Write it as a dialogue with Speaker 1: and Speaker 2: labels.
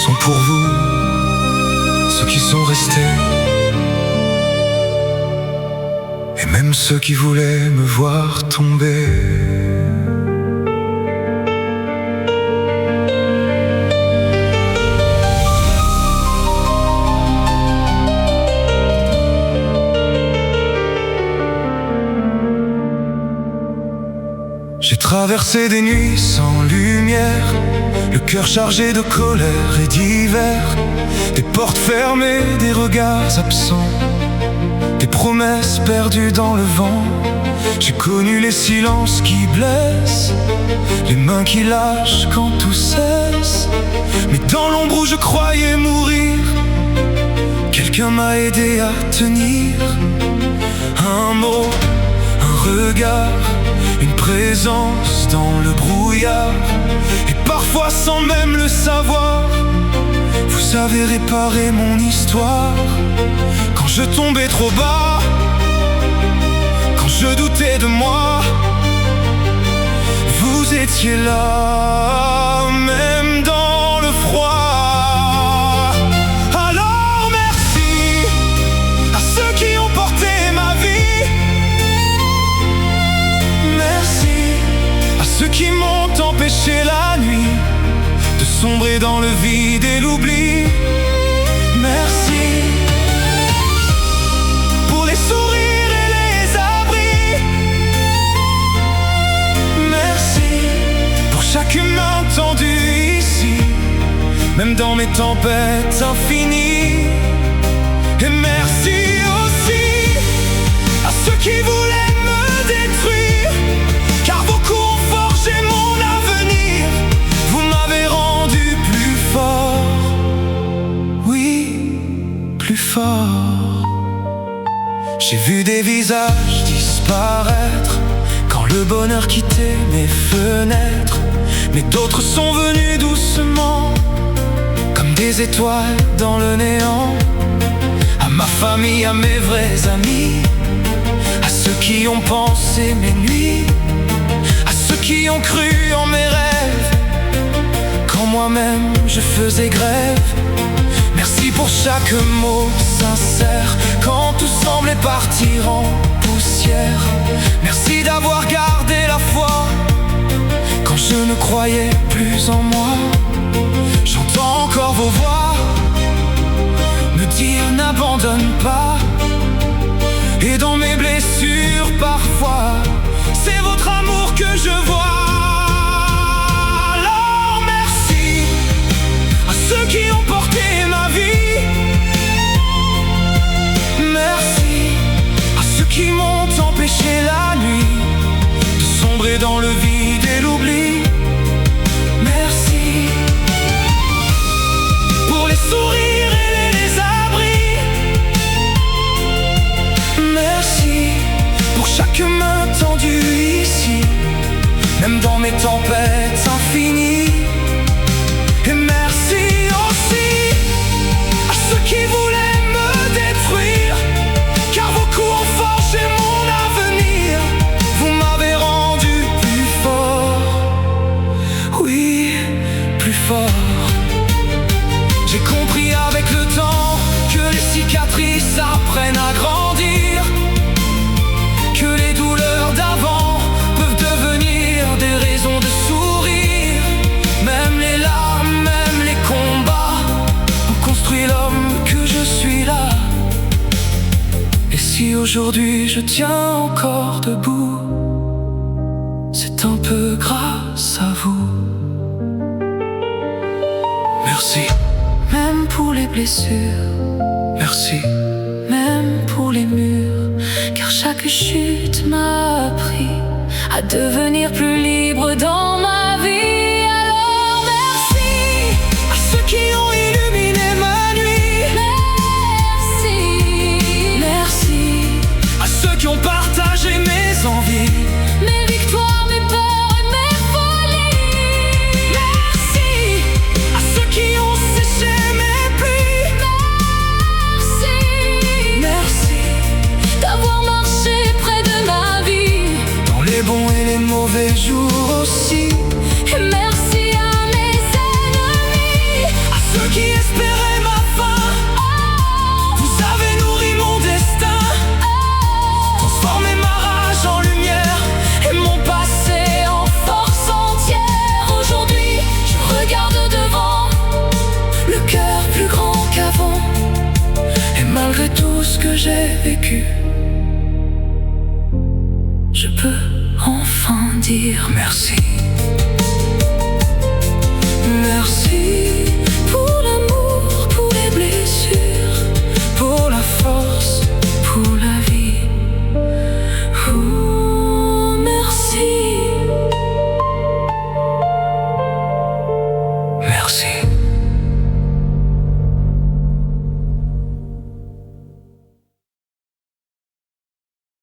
Speaker 1: sont pour vous, ceux qui sont restés, et même ceux qui voulaient me voir tomber. J'ai traversé des nuits sans lumière, le cœur chargé de colère et d'hiver, des portes fermées, des regards absents, des promesses perdues dans le vent. J'ai connu les silences qui blessent, les mains qui lâchent quand tout cesse. Mais dans l'ombre où je croyais mourir, quelqu'un m'a aidé à tenir. Un mot, un regard, une présence dans le brouillard. Et parfois sans même le savoir, vous avez réparé mon histoire. Quand je tombais trop bas, quand je doutais de moi, vous étiez là, même dans le froid. Alors merci à ceux qui ont porté ma vie. Merci à ceux qui m'ont empêché la nuit de sombrer dans le vide et l'oubli. Merci pour les sourires et les abris. Merci pour chaque main tendue ici, même dans mes tempêtes infinies. Et merci aussi à ceux qui voulaient me détruire, car vos coups ont forgé mon avenir. Vous m'avez rendu plus fort, oui, plus fort. J'ai vu des visages disparaître quand le bonheur quittait mes fenêtres. Mais d'autres sont venus doucement, comme des étoiles dans le néant. À ma famille, à mes vrais amis, à ceux qui ont pensé mes nuits, à ceux qui ont cru en mes rêves quand moi-même je faisais grève. Merci pour chaque mot sincère quand tout semblait partir en poussière. Merci d'avoir gardé la foi quand je ne croyais plus en moi. J'entends encore vos voix me dire n'abandonne pas. Et dans mes blessures parfois, c'est votre amour que je vois. Alors merci à ceux qui ont porté ma vie. Merci à ceux qui m'ont empêché la nuit de sombrer dans le vide et l'oubli. Merci pour les sourires et les abris. Merci pour chaque main tendue ici, même dans mes tempêtes infinies. Et merci aussi à ceux qui voulaient me détruire, car vos coups ont forgé mon avenir. Vous m'avez rendu plus fort, oui, plus fort. J'ai compris avec le temps que les cicatrices apprennent à grandir, que les douleurs d'avant peuvent devenir des raisons de sourire. Même les larmes, même les combats ont construit l'homme que je suis là. Et si aujourd'hui je tiens encore debout, c'est un peu grâce à vous. Merci. Même pour les blessures, merci. Même pour les murs, car chaque chute m'a appris à devenir plus libre dans ma vie. Alors merci à ceux qui ont illuminé ma nuit. Merci. Merci à ceux qui ont partagé mes envies, mes victoires, mes peurs et mes folies. Merci à ceux qui ont séché mes pluies. Merci. Merci d'avoir marché près de ma vie, dans les bons et les mauvais jours aussi. Et que j'ai vécu, je peux enfin dire merci.